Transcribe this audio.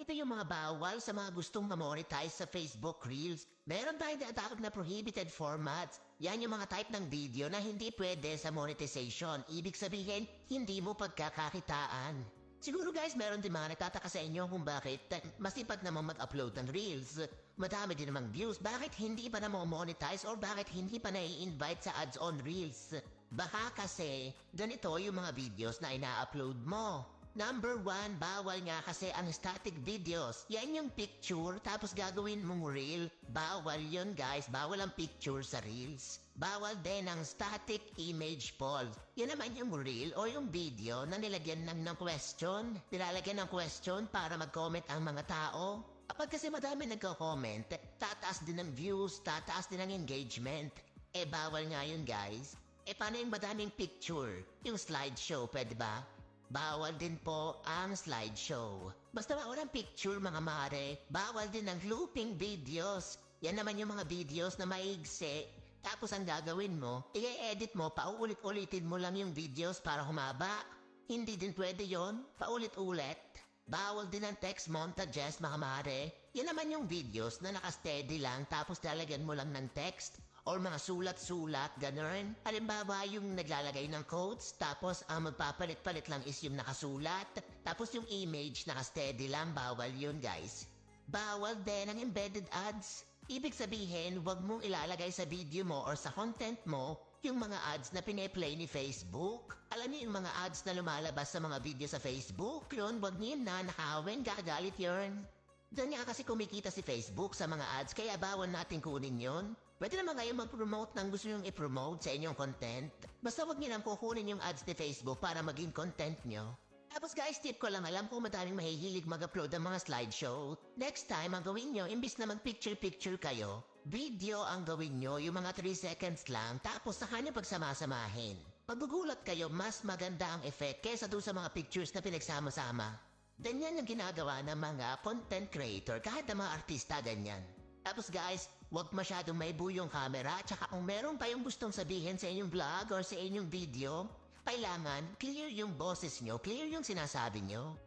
Ito yung mga bawal sa mga gustong ma-monetize sa Facebook Reels. Meron tayong tinatawag na prohibited formats. Yan yung mga type ng video na hindi pwede sa monetization. Ibig sabihin, hindi mo pagkakakitaan. Siguro guys, meron din mga nagtataka sa inyo kung bakit masipag naman mag-upload ng Reels. Madami din namang views, bakit hindi pa na monetize or bakit hindi pa na-i-invite sa ads on Reels? Baka kasi ganito yung mga videos na ina-upload mo. Number 1, bawal nga kasi ang static videos. Yan yung picture tapos gagawin mong reel. Bawal yun guys, bawal ang picture sa reels. Bawal din ang static image poll. Yan naman yung reel o yung video na nilagyan ng question. Nilalagyan ng question para mag-comment ang mga tao. Kapag kasi madami nagko-comment, tataas din ng views, tataas din ng engagement. Bawal nga yun guys. Paano yung madaming picture? Yung slideshow, pwede ba? Bawal din po ang slideshow. Basta walang picture mga mare, bawal din ang looping videos. Yan naman yung mga videos na maigsi. Tapos ang gagawin mo, i-edit mo, paulit-ulitin mo lang yung videos para humaba. Hindi din pwede yon, paulit-ulit. Bawal din ang text montages mga mare. Yan naman yung videos na nakasteady lang tapos lalagyan mo lang ng text. Or mga sulat-sulat, ganun. Halimbawa yung naglalagay ng quotes, tapos ang magpapalit-palit lang is yung nakasulat. Tapos yung image naka-steady lang, bawal yun guys. Bawal din ang embedded ads. Ibig sabihin, wag mong ilalagay sa video mo or sa content mo yung mga ads na pineplay ni Facebook. Alam niyo yung mga ads na lumalabas sa mga video sa Facebook? Yun, wag niyo na nakawin, gagalit yun. Doon nga kasi kumikita si Facebook sa mga ads kaya bawal natin kunin yun. Pwede naman kayo mag-promote ng gusto nyong i-promote sa inyong content. Basta wag nyo lang kukunin yung ads ni Facebook para maging content nyo. Tapos guys, tip ko lang, alam ko madaming mahihilig mag-upload ng mga slideshow. Next time, ang gawin nyo, imbis na mag-picture-picture kayo, video ang gawin nyo, yung mga 3 seconds lang, tapos saka nyo pagsamasamahin. Paggugulat kayo, mas maganda ang effect kesa doon sa mga pictures na pinagsama-sama. Ganyan yung ginagawa ng mga content creator, kahit ng mga artista ganyan. Tapos guys, huwag masyadong may buyong camera, tsaka kung meron kayong gustong sabihin sa inyong vlog or sa inyong video, kailangan clear yung boses nyo, clear yung sinasabi nyo.